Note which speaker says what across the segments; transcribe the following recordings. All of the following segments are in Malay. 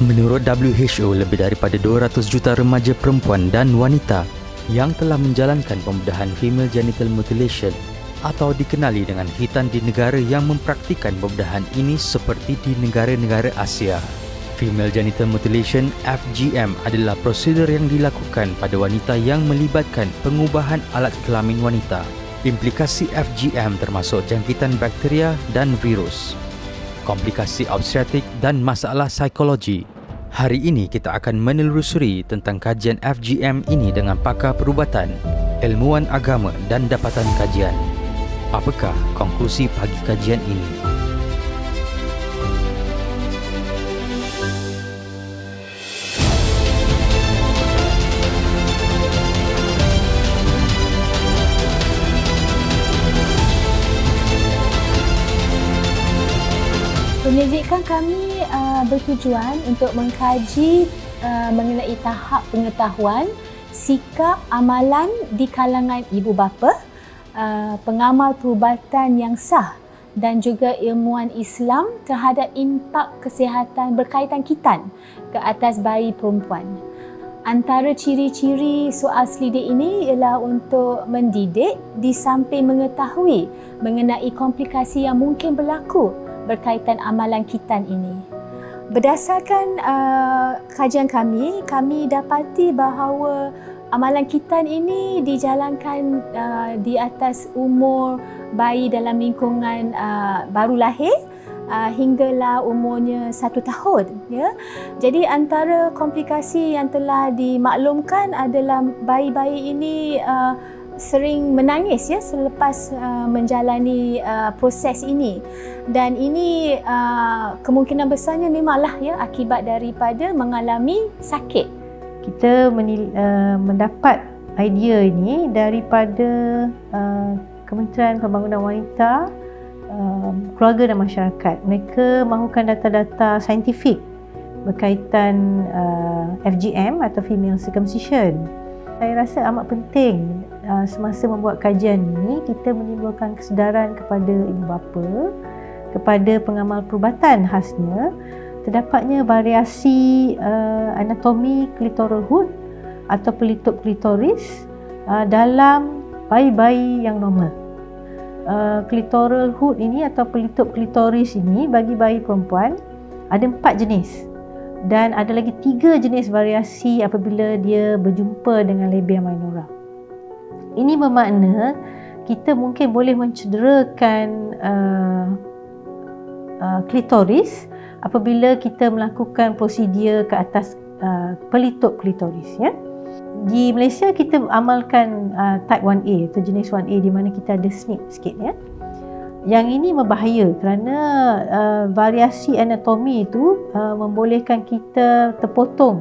Speaker 1: Menurut WHO, lebih daripada 200 juta remaja perempuan dan wanita yang telah menjalankan pembedahan female genital mutilation atau dikenali dengan khitan di negara yang mempraktikkan pembedahan ini seperti di negara-negara Asia. Female genital mutilation (FGM) adalah prosedur yang dilakukan pada wanita yang melibatkan pengubahan alat kelamin wanita. Implikasi FGM termasuk jangkitan bakteria dan virus, komplikasi obstetrik dan masalah psikologi. Hari ini kita akan menelusuri tentang kajian FGM ini dengan pakar perubatan, ilmuwan agama dan dapatan kajian. Apakah konklusi pagi kajian ini?
Speaker 2: Penyelidikan kami bertujuan untuk mengkaji mengenai tahap pengetahuan, sikap, amalan di kalangan ibu bapa, pengamal perubatan yang sah dan juga ilmuwan Islam terhadap impak kesihatan berkaitan khitan ke atas bayi perempuan. Antara ciri-ciri soal selidik ini ialah untuk mendidik di samping mengetahui mengenai komplikasi yang mungkin berlaku berkaitan amalan khitan ini. Berdasarkan kajian kami dapati bahawa amalan khitan ini dijalankan di atas umur bayi dalam lingkungan baru lahir hinggalah umurnya 1 tahun. Ya. Jadi antara komplikasi yang telah dimaklumkan adalah bayi-bayi ini sering menangis ya selepas menjalani proses ini, dan ini kemungkinan besarnya memanglah ya akibat daripada mengalami sakit.
Speaker 3: Kita mendapat idea ini daripada Kementerian Pembangunan Wanita, Keluarga dan Masyarakat. Mereka mahukan data-data saintifik berkaitan FGM atau female circumcision. Saya rasa amat penting semasa membuat kajian ini kita menimbulkan kesedaran kepada ibu bapa, kepada pengamal perubatan khasnya terdapatnya variasi anatomi clitoral hood atau pelitup klitoris dalam bayi-bayi yang normal. Clitoral hood ini atau pelitup klitoris ini bagi bayi perempuan ada 4 jenis. Dan ada lagi 3 jenis variasi apabila dia berjumpa dengan labia minora. Ini bermakna kita mungkin boleh mencederakan klitoris apabila kita melakukan prosedur ke atas pelitup klitoris. Ya. Di Malaysia kita amalkan type 1A atau jenis 1A di mana kita ada snip sikit. Ya. Yang ini berbahaya kerana variasi anatomi itu membolehkan kita terpotong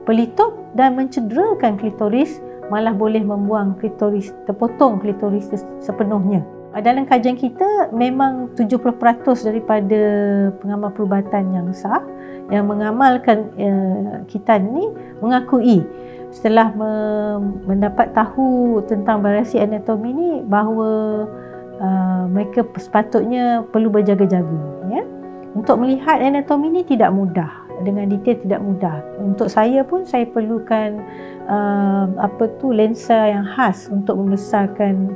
Speaker 3: pelitup dan mencederakan klitoris, malah boleh membuang klitoris, terpotong klitoris sepenuhnya. Dalam kajian kita memang 70% daripada pengamal perubatan yang sah yang mengamalkan khitan ini mengakui setelah mendapat tahu tentang variasi anatomi ini bahawa mereka sepatutnya perlu berjaga-jaga. Ya? Untuk melihat anatomi ini tidak mudah, dengan detail tidak mudah. Untuk saya pun saya perlukan lensa yang khas untuk membesarkan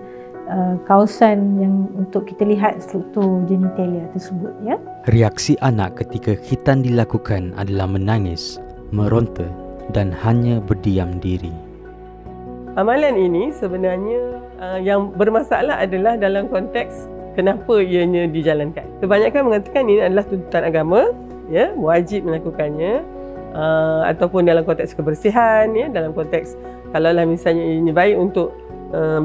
Speaker 3: kawasan yang untuk kita lihat struktur genitalia tersebut. Ya?
Speaker 1: Reaksi anak ketika khitan dilakukan adalah menangis, meronta dan hanya berdiam diri.
Speaker 4: Amalan ini sebenarnya yang bermasalah adalah dalam konteks kenapa ianya dijalankan. Kebanyakan mengatakan ini adalah tuntutan agama, ya, wajib melakukannya, ataupun dalam konteks kebersihan, ya, dalam konteks kalaulah misalnya ini baik untuk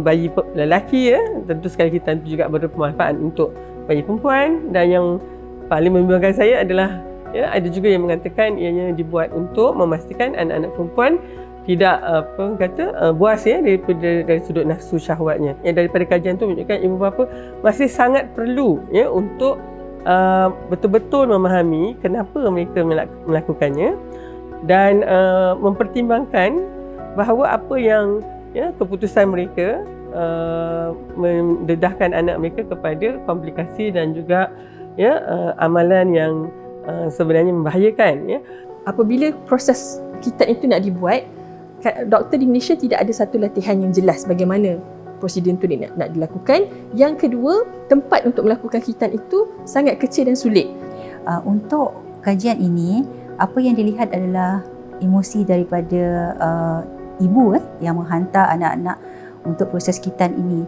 Speaker 4: bayi lelaki, ya, tentu sekali kita juga bermanfaat untuk bayi perempuan. Dan yang paling membingungkan saya adalah ya, ada juga yang mengatakan ianya dibuat untuk memastikan anak-anak perempuan tidak buas ya dari sudut nafsu syahwatnya. Ya, daripada kajian itu menunjukkan ibu bapa masih sangat perlu ya untuk betul-betul memahami kenapa mereka melakukannya dan mempertimbangkan bahawa apa yang ya keputusan mereka mendedahkan anak mereka kepada komplikasi dan juga ya amalan yang sebenarnya membahayakan. Ya. Apabila proses khitan itu nak dibuat, doktor di Malaysia tidak ada satu latihan yang jelas bagaimana prosedur itu nak dilakukan. Yang kedua, tempat untuk melakukan khitan itu sangat kecil dan sulit.
Speaker 5: Untuk kajian ini, apa yang dilihat adalah emosi daripada ibu yang menghantar anak-anak untuk proses khitan ini.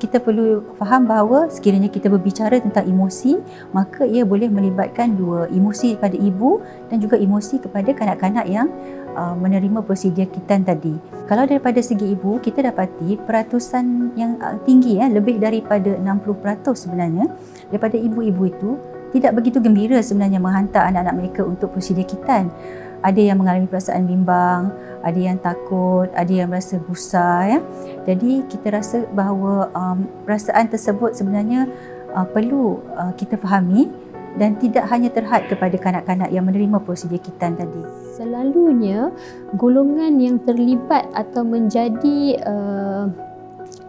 Speaker 5: Kita perlu faham bahawa sekiranya kita berbicara tentang emosi, maka ia boleh melibatkan dua, emosi kepada ibu dan juga emosi kepada kanak-kanak yang menerima prosedur khitan tadi. Kalau daripada segi ibu, kita dapati peratusan yang tinggi, lebih daripada 60% sebenarnya daripada ibu-ibu itu tidak begitu gembira sebenarnya menghantar anak-anak mereka untuk prosedur khitan. Ada yang mengalami perasaan bimbang, ada yang takut, ada yang merasa gusar. Ya. Jadi kita rasa bahawa perasaan tersebut sebenarnya perlu kita fahami dan tidak hanya terhad kepada kanak-kanak yang menerima prosedur khitan tadi.
Speaker 2: Selalunya golongan yang terlibat atau menjadi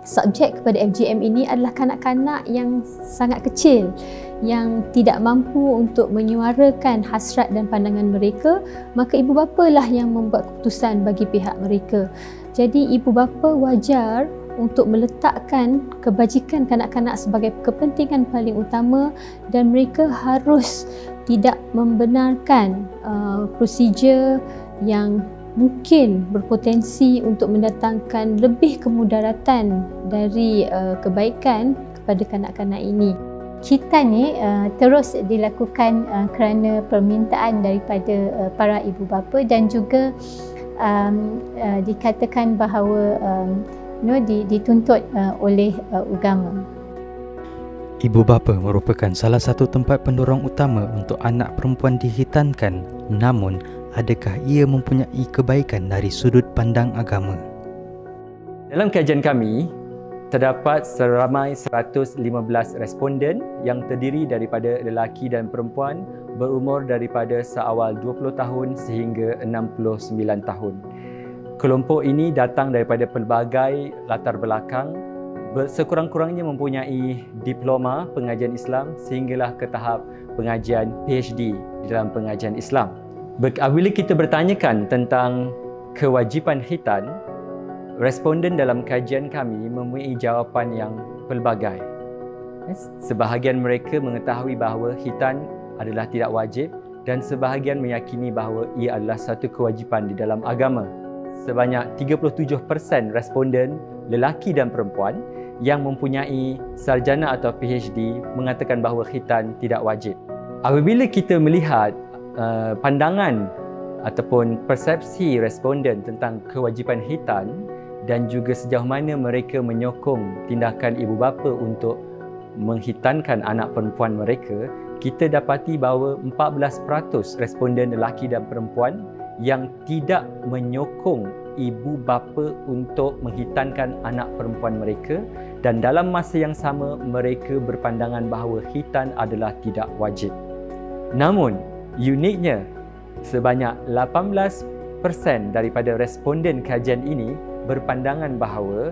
Speaker 2: subjek kepada FGM ini adalah kanak-kanak yang sangat kecil, yang tidak mampu untuk menyuarakan hasrat dan pandangan mereka, maka ibu bapa lah yang membuat keputusan bagi pihak mereka. Jadi ibu bapa wajar untuk meletakkan kebajikan kanak-kanak sebagai kepentingan paling utama dan mereka harus tidak membenarkan prosedur yang mungkin berpotensi untuk mendatangkan lebih kemudaratan dari kebaikan kepada kanak-kanak ini.
Speaker 6: Khitan ni terus dilakukan kerana permintaan daripada para ibu bapa dan juga dikatakan bahawa dituntut oleh agama.
Speaker 1: Ibu bapa merupakan salah satu tempat pendorong utama untuk anak perempuan dikhitankan. Namun, adakah ia mempunyai kebaikan dari sudut pandang agama?
Speaker 7: Dalam kajian kami, terdapat seramai 115 responden yang terdiri daripada lelaki dan perempuan berumur daripada seawal 20 tahun sehingga 69 tahun. Kelompok ini datang daripada pelbagai latar belakang, sekurang-kurangnya mempunyai diploma pengajian Islam sehinggalah ke tahap pengajian PhD di dalam pengajian Islam. Apabila kita bertanyakan tentang kewajipan khitan, responden dalam kajian kami mempunyai jawapan yang pelbagai. Sebahagian mereka mengetahui bahawa khitan adalah tidak wajib dan sebahagian meyakini bahawa ia adalah satu kewajipan di dalam agama. Sebanyak 37% responden lelaki dan perempuan yang mempunyai sarjana atau PhD mengatakan bahawa khitan tidak wajib. Apabila kita melihat pandangan ataupun persepsi responden tentang kewajipan khitan dan juga sejauh mana mereka menyokong tindakan ibu bapa untuk mengkhitankan anak perempuan mereka, kita dapati bahawa 14% responden lelaki dan perempuan yang tidak menyokong ibu bapa untuk mengkhitankan anak perempuan mereka, dan dalam masa yang sama mereka berpandangan bahawa khitan adalah tidak wajib. Namun, uniknya, sebanyak 18% daripada responden kajian ini berpandangan bahawa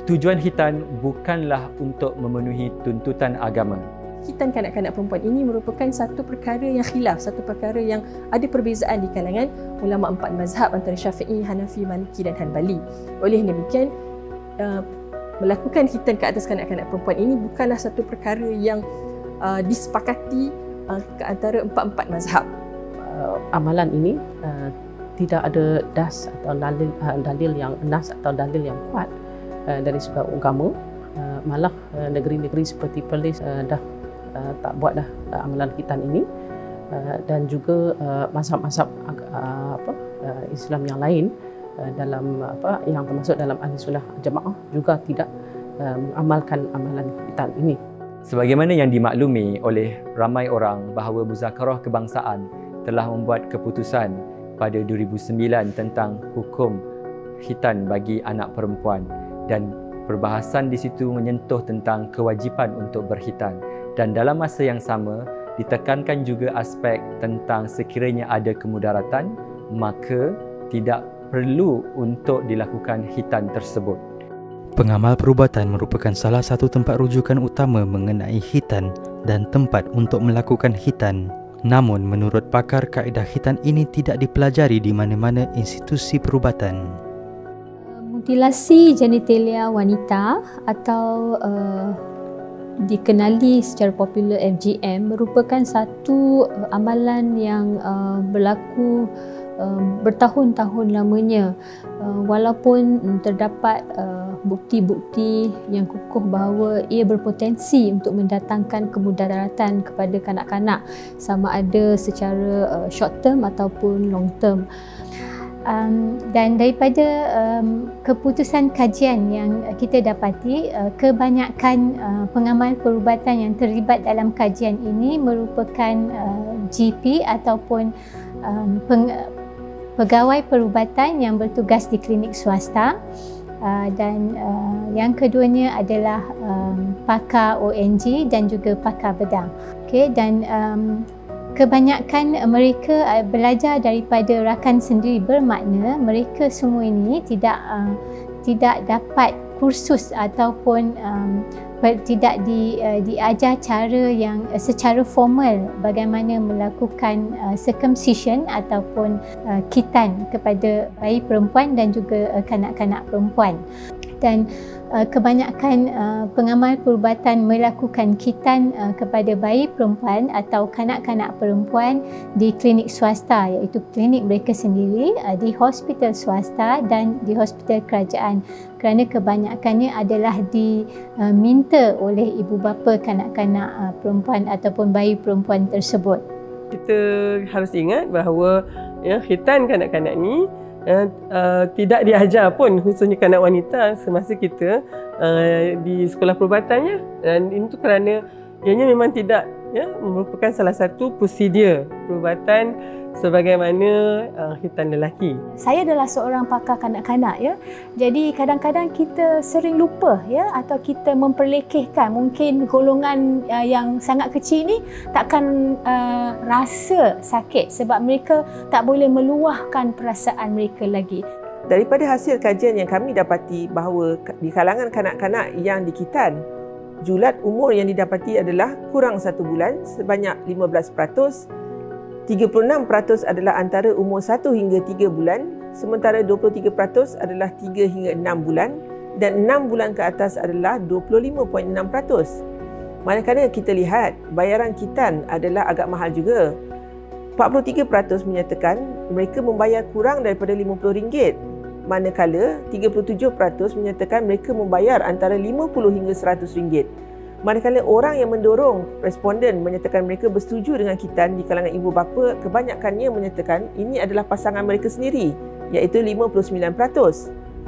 Speaker 7: tujuan khitan bukanlah untuk memenuhi tuntutan agama.
Speaker 4: Khitan kanak-kanak perempuan ini merupakan satu perkara yang khilaf, satu perkara yang ada perbezaan di kalangan ulama empat mazhab antara Syafi'i, Hanafi, Maliki dan Hanbali. Oleh demikian, melakukan khitan ke atas kanak-kanak perempuan ini bukanlah satu perkara yang disepakati ke antara empat-empat mazhab.
Speaker 8: Amalan ini tidak ada das atau dalil yang nas atau dalil yang kuat dari segi agama. Malah negeri-negeri seperti Perlis dah tak buat dah amalan khitan ini, dan juga mazhab-mazhab Islam yang lain dalam yang termasuk dalam Ahli Sunnah Jamaah juga tidak mengamalkan amalan khitan ini.
Speaker 7: Sebagaimana yang dimaklumi oleh ramai orang bahawa Muzakarah Kebangsaan telah membuat keputusan pada 2009 tentang hukum khitan bagi anak perempuan, dan perbahasan di situ menyentuh tentang kewajipan untuk berkhitan, dan dalam masa yang sama ditekankan juga aspek tentang sekiranya ada kemudaratan maka tidak perlu untuk dilakukan khitan tersebut.
Speaker 1: Pengamal perubatan merupakan salah satu tempat rujukan utama mengenai khitan dan tempat untuk melakukan khitan. Namun menurut pakar, kaedah khitan ini tidak dipelajari di mana-mana institusi perubatan.
Speaker 6: Mutilasi genitalia wanita atau dikenali secara popular FGM merupakan satu amalan yang berlaku bertahun-tahun lamanya, walaupun terdapat bukti-bukti yang kukuh bahawa ia berpotensi untuk mendatangkan kemudaratan kepada kanak-kanak, sama ada secara short term ataupun long term. Dan daripada keputusan kajian yang kita dapati, kebanyakan pengamal perubatan yang terlibat dalam kajian ini merupakan GP ataupun pegawai perubatan yang bertugas di klinik swasta, dan yang keduanya adalah pakar ONG dan juga pakar bedah. Okey, dan kebanyakan mereka belajar daripada rakan sendiri, bermakna mereka semua ini tidak dapat kursus ataupun tidak diajar cara yang secara formal bagaimana melakukan circumcision ataupun khitan kepada bayi perempuan dan juga kanak-kanak perempuan. Dan kebanyakan pengamal perubatan melakukan khitan kepada bayi perempuan atau kanak-kanak perempuan di klinik swasta, iaitu klinik mereka sendiri, di hospital swasta dan di hospital kerajaan, kerana kebanyakannya adalah diminta oleh ibu bapa kanak-kanak perempuan ataupun bayi perempuan tersebut.
Speaker 4: Kita harus ingat bahawa khitan kanak-kanak ni tidak diajar pun, khususnya kanak wanita, semasa kita di sekolah perubatannya. Dan itu kerana ianya memang tidak merupakan salah satu prosedur perubatan sebagaimana khitan lelaki.
Speaker 2: Saya adalah seorang pakar kanak-kanak, jadi kadang-kadang kita sering lupa, atau kita memperlekehkan. Mungkin golongan yang sangat kecil ni takkan rasa sakit sebab mereka tak boleh meluahkan perasaan mereka lagi.
Speaker 9: Daripada hasil kajian yang kami dapati bahawa di kalangan kanak-kanak yang dikhitan, julat umur yang didapati adalah kurang 1 bulan sebanyak 15%, 36% adalah antara umur 1 hingga 3 bulan, sementara 23% adalah 3 hingga 6 bulan dan 6 bulan ke atas adalah 25.6%. Manakala kita lihat bayaran khitan adalah agak mahal juga. 43% menyatakan mereka membayar kurang daripada RM50, manakala 37% menyatakan mereka membayar antara RM50 hingga RM100. Manakala orang yang mendorong responden menyatakan mereka bersetuju dengan khitan di kalangan ibu bapa, kebanyakannya menyatakan ini adalah pasangan mereka sendiri, iaitu 59%.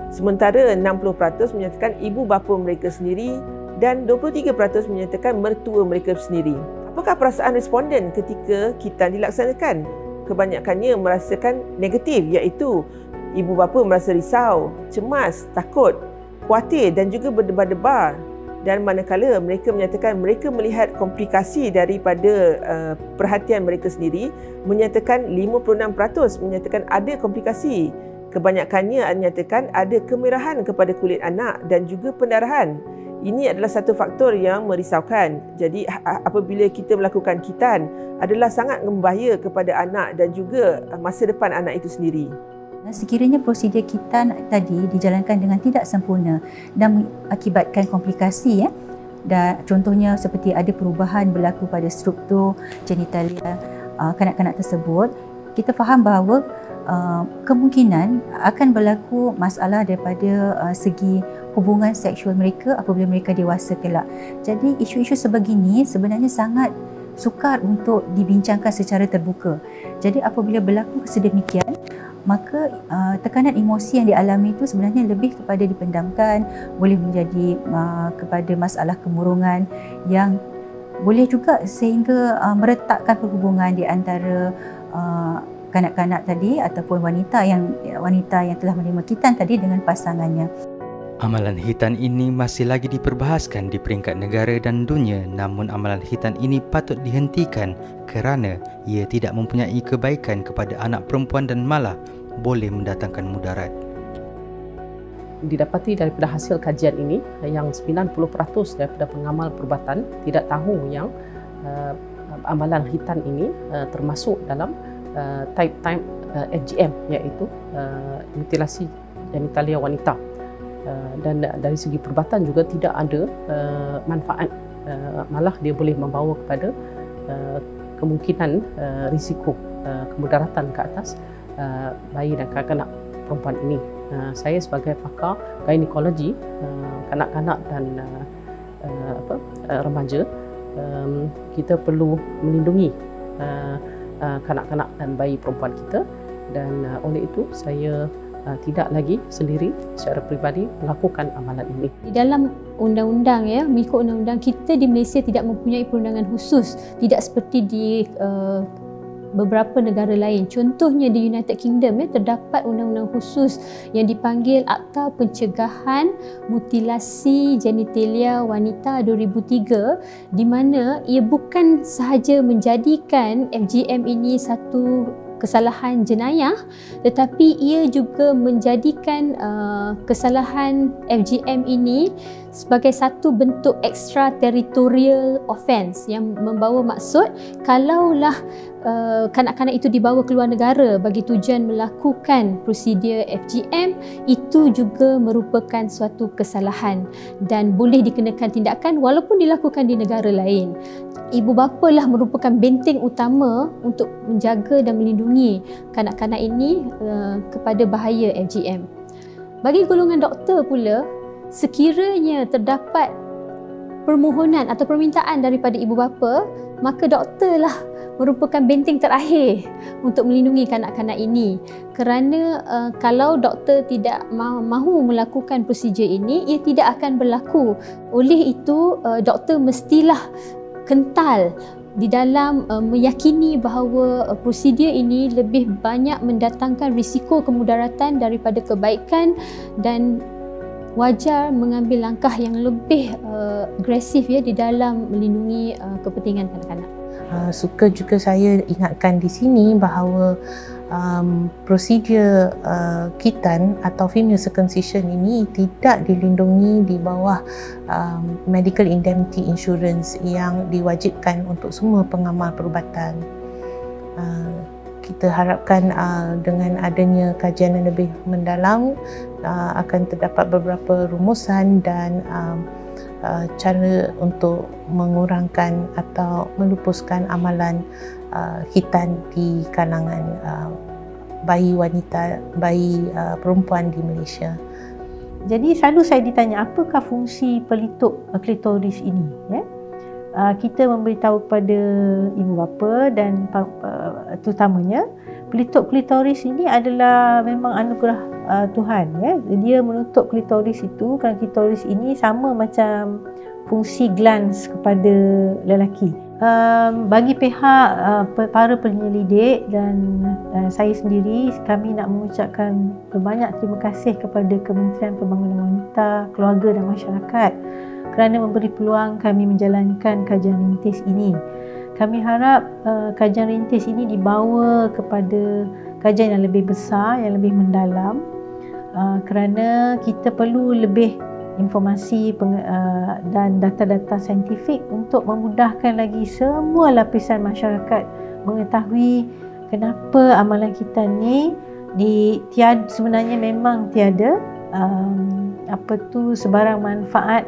Speaker 9: Sementara 60% menyatakan ibu bapa mereka sendiri dan 23% menyatakan mertua mereka sendiri. Apakah perasaan responden ketika khitan dilaksanakan? Kebanyakannya merasakan negatif, iaitu ibu bapa merasa risau, cemas, takut, khawatir dan juga berdebar-debar. Dan manakala mereka menyatakan mereka melihat komplikasi daripada perhatian mereka sendiri, menyatakan 56% menyatakan ada komplikasi. Kebanyakannya menyatakan ada kemerahan kepada kulit anak dan juga pendarahan. Ini adalah satu faktor yang merisaukan. Jadi apabila kita melakukan khitan adalah sangat membahaya kepada anak dan juga masa depan anak itu sendiri.
Speaker 5: Sekiranya prosedur khitan tadi dijalankan dengan tidak sempurna dan mengakibatkan komplikasi, dan contohnya seperti ada perubahan berlaku pada struktur genitalia kanak-kanak tersebut, kita faham bahawa kemungkinan akan berlaku masalah daripada segi hubungan seksual mereka apabila mereka dewasa kelak. Jadi isu-isu sebegini sebenarnya sangat sukar untuk dibincangkan secara terbuka. Jadi apabila berlaku sedemikian, maka tekanan emosi yang dialami itu sebenarnya lebih kepada dipendamkan, boleh menjadi kepada masalah kemurungan yang boleh juga sehingga meretakkan perhubungan di antara kanak-kanak tadi ataupun wanita yang telah menerima khitan tadi dengan pasangannya.
Speaker 1: Amalan khitan ini masih lagi diperbahaskan di peringkat negara dan dunia, namun amalan khitan ini patut dihentikan kerana ia tidak mempunyai kebaikan kepada anak perempuan dan malah boleh mendatangkan mudarat.
Speaker 8: Didapati daripada hasil kajian ini yang 90% daripada pengamal perubatan tidak tahu yang amalan khitan ini termasuk dalam type FGM, iaitu mutilasi genitalia wanita. Dan dari segi perubatan juga tidak ada manfaat, malah dia boleh membawa kepada kemungkinan risiko kemudaratan ke atas bayi dan kanak-kanak perempuan ini. Saya sebagai pakar ginekologi kanak-kanak dan remaja, kita perlu melindungi kanak-kanak dan bayi perempuan kita, dan oleh itu saya tidak lagi sendiri secara peribadi melakukan amalan ini.
Speaker 2: Di dalam undang-undang, mengikut undang-undang, kita di Malaysia tidak mempunyai perundangan khusus, tidak seperti di beberapa negara lain. Contohnya di United Kingdom terdapat undang-undang khusus yang dipanggil Akta Pencegahan Mutilasi Genitalia Wanita 2003, di mana ia bukan sahaja menjadikan FGM ini satu kesalahan jenayah, tetapi ia juga menjadikan kesalahan FGM ini sebagai satu bentuk extraterritorial offence yang membawa maksud kalaulah kanak-kanak itu dibawa ke luar negara bagi tujuan melakukan prosedur FGM, itu juga merupakan suatu kesalahan dan boleh dikenakan tindakan walaupun dilakukan di negara lain. Ibu bapa lah merupakan benteng utama untuk menjaga dan melindungi kanak-kanak ini kepada bahaya FGM. Bagi golongan doktor pula, sekiranya terdapat permohonan atau permintaan daripada ibu bapa, maka doktor lah merupakan benteng terakhir untuk melindungi kanak-kanak ini. Kerana kalau doktor tidak mahu melakukan prosedur ini, ia tidak akan berlaku. Oleh itu, doktor mestilah kental di dalam meyakini bahawa prosedur ini lebih banyak mendatangkan risiko kemudaratan daripada kebaikan, dan wajar mengambil langkah yang lebih agresif di dalam melindungi kepentingan kanak-kanak.
Speaker 10: Suka juga saya ingatkan di sini bahawa prosedur khitan atau female circumcision ini tidak dilindungi di bawah medical indemnity insurance yang diwajibkan untuk semua pengamal perubatan. Kita harapkan dengan adanya kajian yang lebih mendalam akan terdapat beberapa rumusan dan cara untuk mengurangkan atau melupuskan amalan khitan di kalangan bayi wanita, bayi perempuan di Malaysia.
Speaker 3: Jadi selalu saya ditanya, apakah fungsi pelitup klitoris ini? Kita memberitahu kepada ibu bapa dan terutamanya pelitup klitoris ini adalah memang anugerah Tuhan. Dia menutup klitoris itu kerana klitoris ini sama macam fungsi glans kepada lelaki. Bagi pihak para penyelidik dan saya sendiri, kami nak mengucapkan berbanyak terima kasih kepada Kementerian Pembangunan Wanita, Keluarga dan Masyarakat kerana memberi peluang kami menjalankan kajian rintis ini. Kami harap kajian rintis ini dibawa kepada kajian yang lebih besar, yang lebih mendalam, kerana kita perlu lebih informasi dan data-data saintifik untuk memudahkan lagi semua lapisan masyarakat mengetahui kenapa amalan kita ni sebenarnya memang tiada sebarang manfaat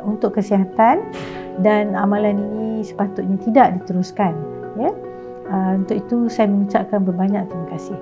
Speaker 3: untuk kesihatan, dan amalan ini sepatutnya tidak diteruskan. Untuk itu saya mengucapkan berbanyak terima kasih.